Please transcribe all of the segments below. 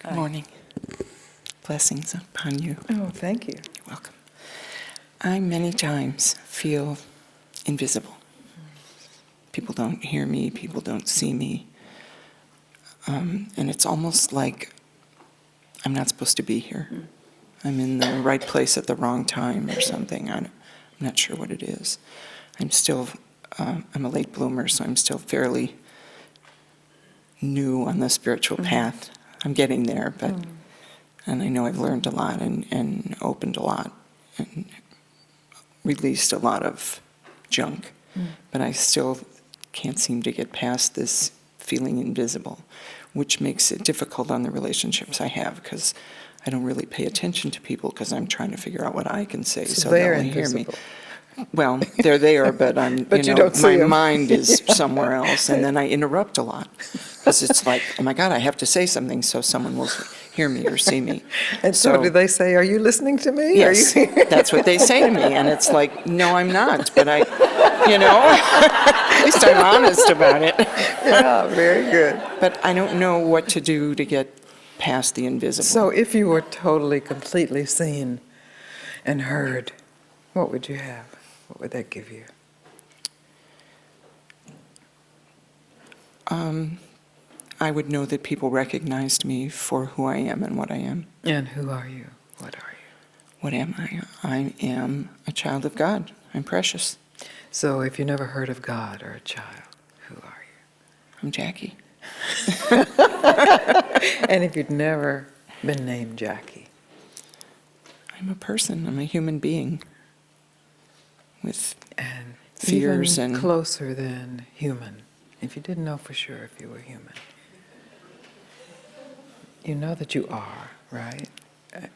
Good morning. Blessings upon you. Oh, thank you. You're welcome. I many times feel invisible. People don't hear me, people don't see me. And it's almost like I'm not supposed to be here. I'm in the right place at the wrong time or something. I'm not sure what it is. I'm a late bloomer, so I'm still fairly new on the spiritual path. I'm getting there, but and I know I've learned a lot and opened a lot and released a lot of junk, but I still can't seem to get past this feeling invisible, which makes it difficult on the relationships I have because I don't really pay attention to people because I'm trying to figure out what I can say so they're they'll hear me. invisible. Well, they're there, but But you don't see my 'em. mind is somewhere else, and then I interrupt a lot because it's like, oh my God, I have to say something so someone will hear me or see me. And so do they say, "Are you listening to me? Yes, Are you that's what they say to me, and it's like, no, I'm not, but at least I'm honest about it. Yeah, very good. But I don't know what to do to get past the invisible. So if you were totally, completely seen and heard, what would you have? What would that give you? I would know that people recognized me for who I am and what I am. And who are you? What are you? What am I? I am a child of God. I'm precious. So if you never heard of God or a child, who are I'm Jackie. you? And if you'd never been named Jackie? I'm a person. I'm a human being with And fears even and closer than human, if you didn't know for sure if you were human. You know that you are, right?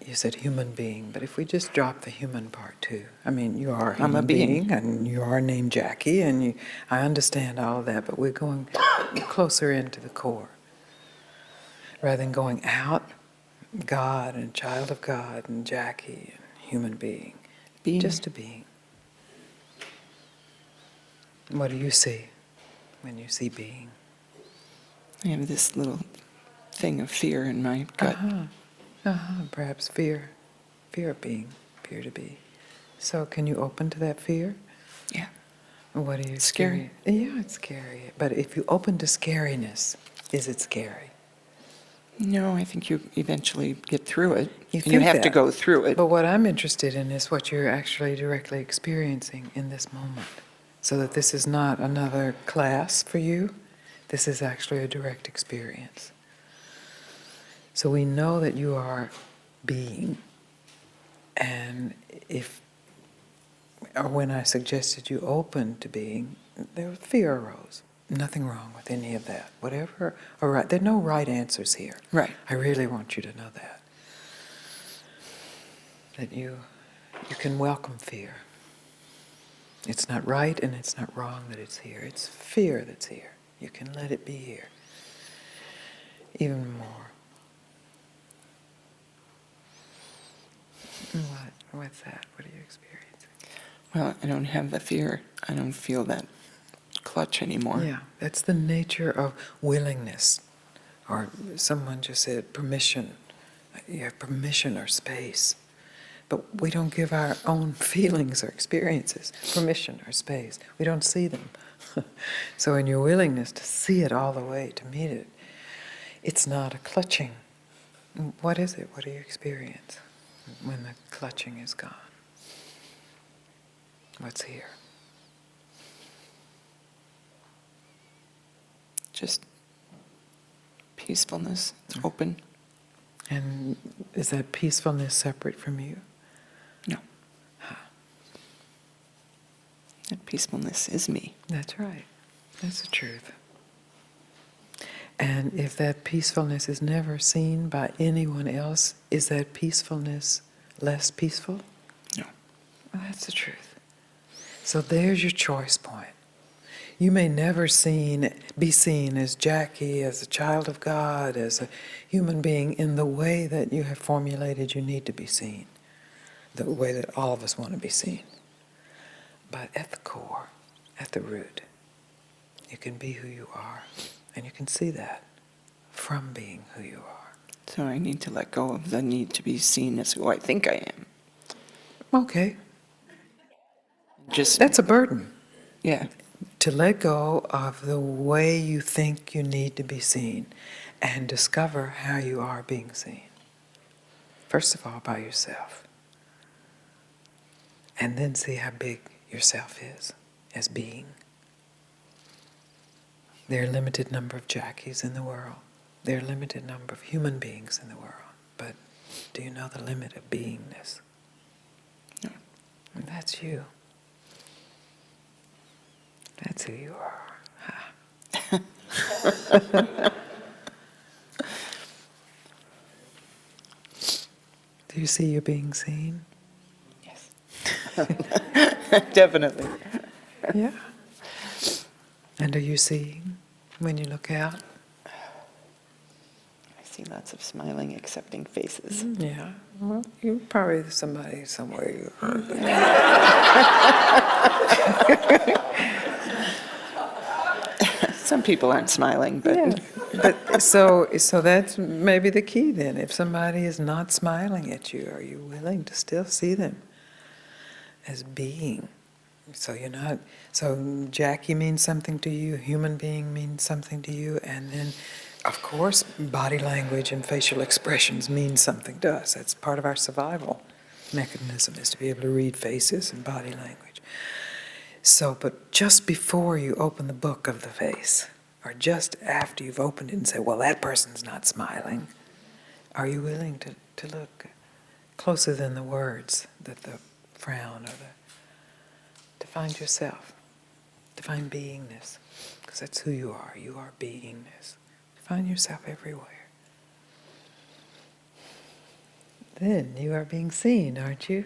You said human being, but if we just drop the human part too, I mean, you are a I'm a human being. and you are named Jackie, and I understand all of that, but we're going closer into the core. Rather than going out, God and child of God and Jackie and human being. being. Just a being. What do you see when you see being? I have this little thing of fear in my gut. Perhaps fear of being, fear to be. So can you open to that fear? Yeah. What do you? It's scary. Yeah, it's scary. But if you open to scariness, is it scary? No, I think you eventually get through it. You and you think have to that. go through it. But what I'm interested in is what you're actually directly experiencing in this moment. So that this is not another class for you. This is actually a direct experience. So we know that you are being. And when I suggested you open to being, there was fear arose. Nothing wrong with any of that. Whatever, all right, there are no right answers here. Right. I really want you to know that. That you can welcome fear. It's not right and it's not wrong that it's here. It's fear that's here. You can let it be here. Even more. What's that? What are you experiencing? Well, I don't have the fear. I don't feel that clutch anymore. Yeah, that's the nature of willingness. Or someone just said permission. You have permission or space. But we don't give our own feelings or experiences permission or space. We don't see them. So in your willingness to see it all the way, to meet it, it's not a clutching. What is it? What do you experience when the clutching is gone? What's here? Just peacefulness. It's open. And is that peacefulness separate from you? No. That peacefulness is me. That's right. That's the truth. And if that peacefulness is never seen by anyone else, is that peacefulness less peaceful? No. Well, that's the truth. So there's your choice point. You may never be seen as Jackie, as a child of God, as a human being in the way that you have formulated you need to be seen, the way that all of us want to be seen. But at the core, at the root, you can be who you are, and you can see that from being who you are. It's So I need to let go of the need to be seen as who I think I am. Okay, Just, that's a burden. yeah, To let go of the way you think you need to be seen and discover how you are being seen. First of all, by yourself. And then see how big yourself is as being. There are a limited number of Jackies in the world. There are a limited number of human beings in the world. But do you know the limit of beingness? No. And that's you. That's who you are. Ha. Do you see you're being seen? Yes. Definitely. Yeah. And are you seeing when you look out? I see lots of smiling, accepting faces. Yeah. Well, you're probably somebody somewhere you heard. Some people aren't smiling, but Yeah. But so that's maybe the key then. If somebody is not smiling at you, are you willing to still see them as being? So you're not, so Jackie means something to you, human being means something to you, and then, of course, body language and facial expressions mean something to us. That's part of our survival mechanism, is to be able to read faces and body language. So, but just before you open the book of the face, or just after you've opened it and say, well, that person's not smiling, are you willing to look closer than the words, that the frown or to find yourself, to find beingness, because that's who you are. You are beingness. Find yourself everywhere. Then you are being seen, aren't you?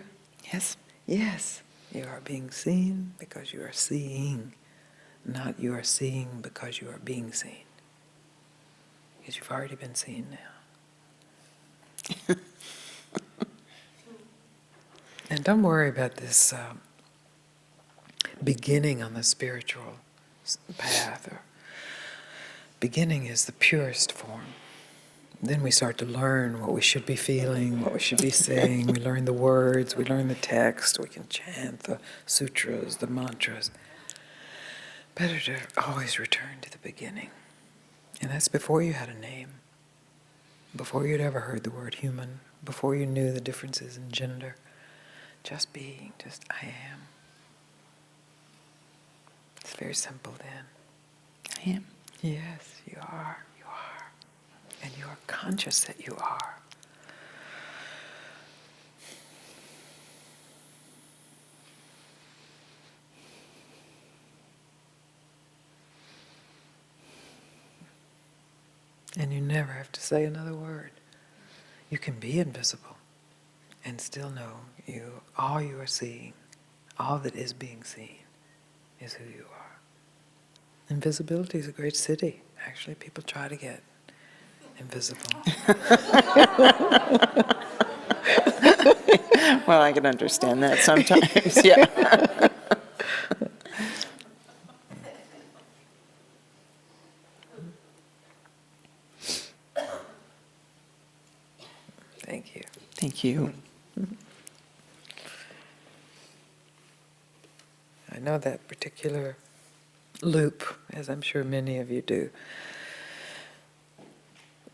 yes. Yes, you are being seen because you are seeing, not you are seeing because you are being seen. Because you've already been seen now. And don't worry about this beginning on the spiritual path. Or beginning is the purest form. Then we start to learn what we should be feeling, what we should be saying. We learn the words, we learn the text, we can chant the sutras, the mantras. Better to always return to the beginning. And that's before you had a name, before you'd ever heard the word human, before you knew the differences in gender. Just being, just I am. It's very simple then. I am. Yes, you are. And you are conscious that you are. And you never have to say another word. You can be invisible and still know all you are seeing, all that is being seen, is who you are. Invisibility is a great city. Actually, people try to get invisible. Well, I can understand that sometimes, yeah. Thank you. Thank you. I know that particular loop, as I'm sure many of you do.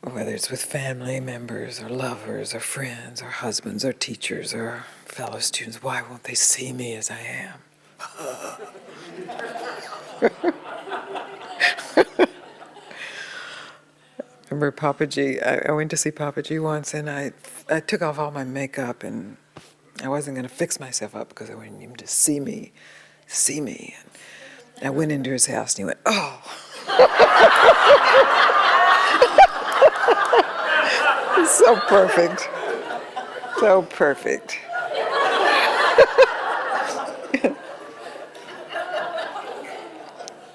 Whether it's with family members or lovers or friends or husbands or teachers or fellow students, why won't they see me as I am? Remember Papaji, I went to see Papaji once and I took off all my makeup and I wasn't going to fix myself up because I wanted him to see me. And I went into his house and he went, oh. It's so perfect. So perfect.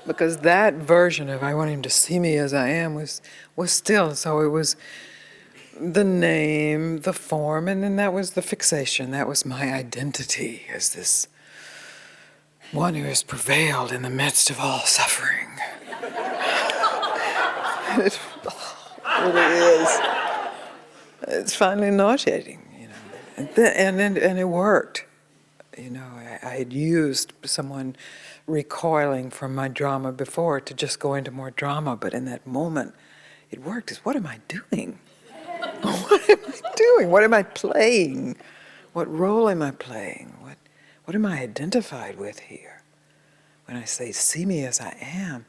Because that version of I want him to see me as I am was still, so it was the name, the form, and then that was the fixation. That was my identity as this one who has prevailed in the midst of all suffering. It really is. it's finally nauseating, you know. And it worked. You know, I had used someone recoiling from my drama before to just go into more drama, but in that moment, it worked. What am I doing? What am I doing? What am I playing? What role am I playing? What am I identified with here? When I say, see me as I am,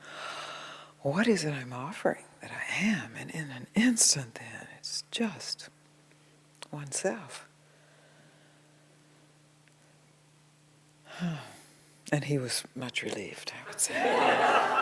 what is it I'm offering that I am? And in an instant then, it's just oneself. And he was much relieved, I would say.